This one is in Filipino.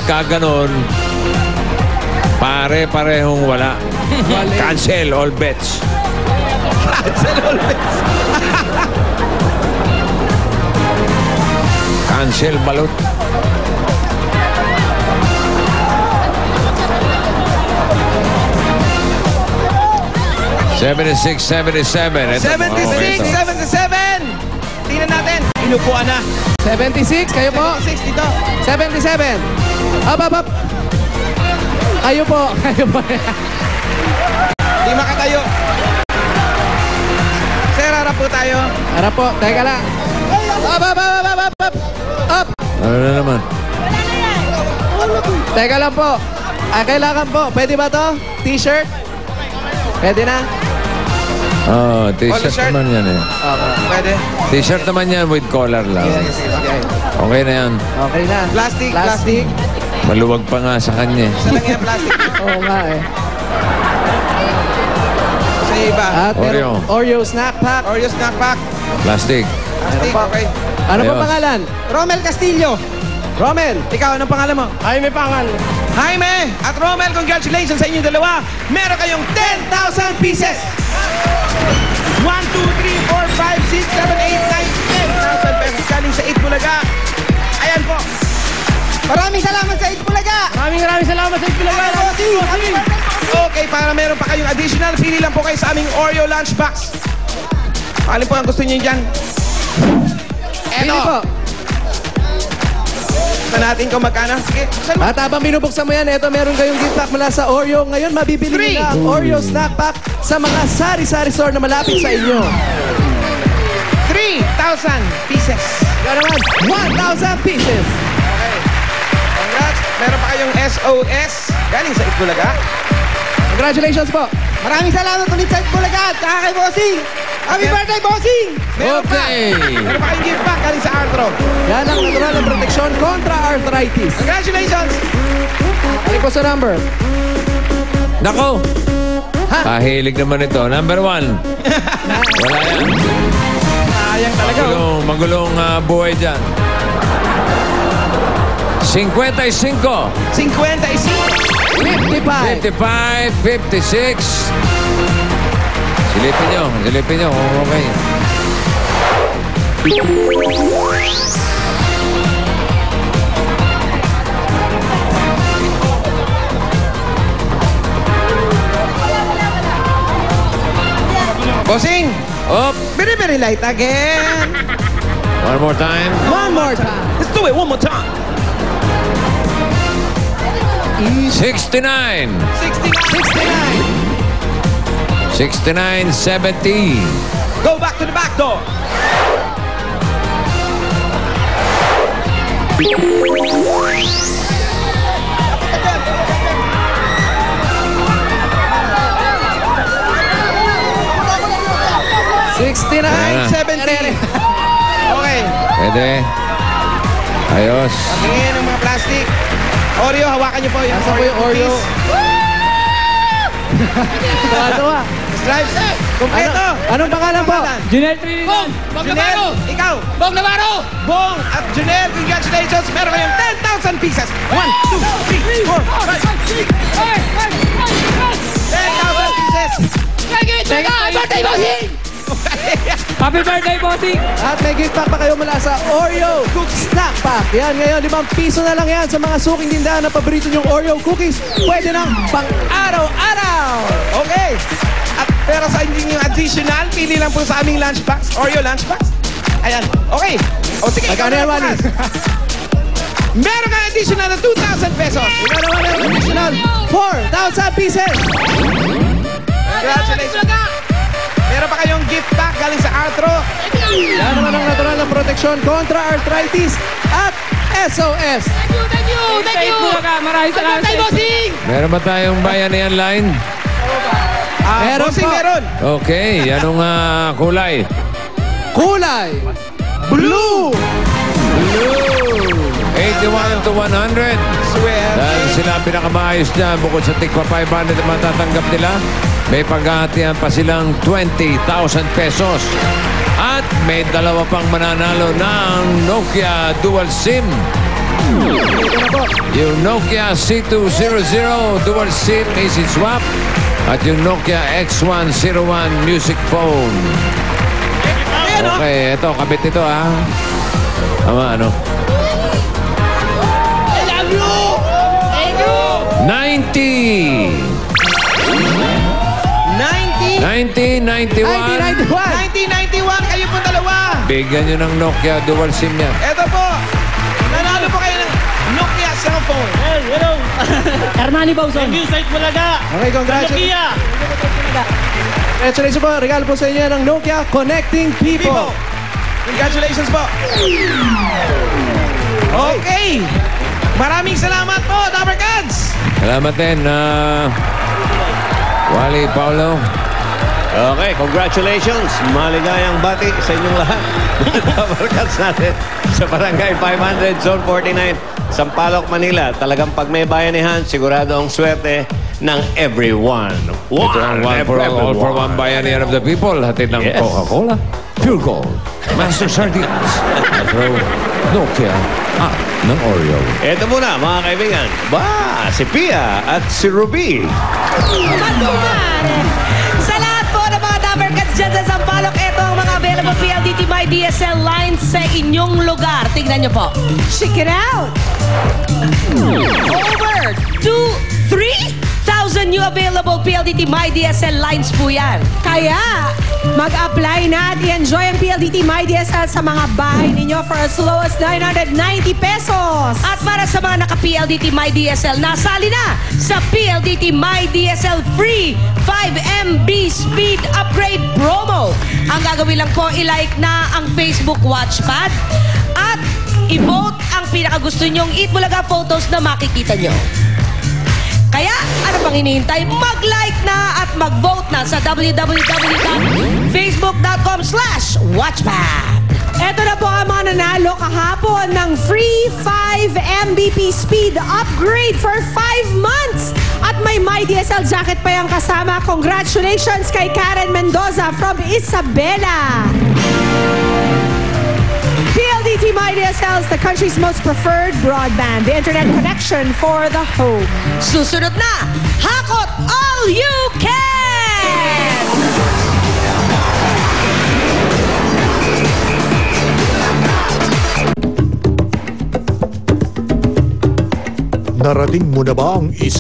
pagka ganon, pare-parehong wala. Cancel all bets. Cancel all bets. Cancel balot. $76, $77. 76, 77. Tingnan natin. Inupuan na. 76, kayo po. 76 dito. 77. Up. Kayo po. Di makatayo. Sir, harap po tayo. Harap po. Teka lang. Up. Ano na naman? Teka lang po. Kailangan po. Pwede ba to? T-shirt? Pwede na? Oh, t-shirt shirt? naman yan eh. Okay. Pwede. T-shirt naman yan with collar lang. Sige. Okay na yan. Okay na. Plastic. Maluwag pa nga sa kanya. Sa lang yan, plastic. Oo nga eh. Sa iba. At meron Oreo snack pack. Oreo snack pack. Plastic. Plastic, okay. Ano Ayos. po pangalan? Romel Castillo. Romel. Ikaw, anong pangalan mo? Jaime Pangal. Jaime at Romel, congratulations sa inyong dalawa. Meron kayong 10,000 pieces. 1, 2, 3, 4, 5, 6, 7, 8, 9, 10,000 pesos galing sa Itbulaga. Ayan po. Maraming salamat sa Itbulaga. Maraming salamat sa Itbulaga. Okay, para meron pa kayong additional, pili lang po kayo sa aming Oreo lunchbox. Alin po ang gusto niyo dyan? Pili po. Sa natin kung magkano. Sige, saan mo? At habang binubuksan mo yan, ito meron kayong gift pack mula sa Oreo. Ngayon, mabibili nyo na ang Oreo snack pack sa mga sari-sari store na malapit sa inyo. 3,000 pieces. Ikaw naman, 1,000 pieces. Okay. Congrats. Meron pa kayong SOS galing sa Itbulaga. Congratulations po. Maraming salamat ulit sa Itbulaga at kay Bossing. Happy birthday, Bossing! Meron pa. Okay. Meron pa kayong gift pack galing sa Arthro. Yan ang natural na proteksyon kontra arthritis. Congratulations. Ano po sa number? Nako. Ha? Kahilig naman ito. Number 1. Wala yan. Sayang talaga. Magulong buhay dyan. 55. 55. 55. 55, 56. Silipin nyo kung okay. Bossing, Up. very light again. One more time. One more time. Let's do it one more time. 69. 69. 69. 69, 70. Go back to the back door. Ayan na. 70. Okay. Pwede. Ayos. Tingin ang mga plastic. Oreo, hawakan niyo po yung Nasa po yung Oreo. Tawa-tawa. Stripes. Kompleto. Anong pangalan po? Junel Trinidad. Junel, ikaw. Bong Navarro. Bong at Junel, congratulations. Meron kayong 10,000 pieces. 1, 2, 3, 4, 5, 10,000 pieces. Birthday, Bossing! Happy birthday, Bossing! At may gift pack pa kayo mula sa Oreo Snack Pack. Yan, ngayon, 5 piso na lang yan sa mga suking tindahan na paborito nyong Oreo cookies. Pwede nang pang-araw-araw. Okay. At pero sa inyo yung additional, pili lang po sa aming lunchbox, Oreo lunchbox. Ayan. Okay. O sige. Magkano yan, Wally? Meron kang additional na 2,000 pesos. Ikaw naman ang additional 4,000 pieces. Congratulations. Meron pa kayong gift pack galing sa Arthro. Yan naman ang natural na proteksyon kontra arthritis at SOS. Thank you! Maraming salamat sa Bossing! Meron ba tayong bayanihan line? Meron Bossing, po. meron. Okay. Anong kulay? Kulay blue. 81 to 100. Swear. Dahil sila ang pinakamaayos dyan, bukod sa tigpa 500 na matatanggap nila, may paghahatian pa silang 20,000 pesos. At may dalawa pang mananalo ng Nokia Dual SIM Yung Nokia C200 dual SIM easy swap at yung Nokia X101 music phone. Okay, ito, kabit ito ha. Tama, ano? I love you! Thank you! 90! 90! 1991. 1991, kayo po dalawa. Bigyan nyo ng Nokia dual SIM yan. Ito po, nanalo po kayo ng Nokia cellphone. Hello. Hernani Bauson. Thank you, Site Bulaga. Okay, congratulations. Nokia. Congratulations po. Regalo po sa inyo ng Nokia Connecting People. People. Congratulations po. Okay. Maraming salamat po, Dapper Cats. Salamat din, Wally, Paulo. Okay, congratulations. Maligayang bati sa inyong lahat. Mga natin sa Barangay 500, Zone 49, Sampaloc, Manila. Talagang pag may bayanihan, sigurado ang swerte ng everyone. Ito ang one for all for one bayanihan of the people. Hatid ng Yes. Coca-Cola, Pure Gold, Master Sardines, Metro, Nokia, at ng Oreo. Ito muna, mga kaibigan. Si Pia at si Ruby. Sa lahat po ng mga Dapper Cats dyan sa Sampaloc, ito ang mga available PLDT My DSL lines sa inyong lugar. Tignan nyo po. Check it out! Over 3,000 new available PLDT My DSL lines po yan. Kaya, mag-apply na at i-enjoy ang PLDT My DSL sa mga bahay ninyo for as low as 990 pesos. At para sa mga naka-PLDT My DSL, nasali na sa PLDT My DSL Free 5 MB Speed Upgrade Promo. Ang gagawin lang po, i-like na ang Facebook Watchpad at i-vote ang pinakagusto nyong Eat Bulaga photos na makikita nyo. Kaya, ano pang hinihintay? Mag-like na at mag-vote na sa www.facebook.com/watchpad. Ito na po ang mga nanalo kahapon ng free 5 Mbp speed upgrade for 5 months. At may My DSL jacket pa yung kasama. Congratulations kay Karen Mendoza from Isabela. PLDT My DSL is the country's most preferred broadband, the internet connection for the home. Susunod na, Hakot All You Can! Narating mo na ba ang isa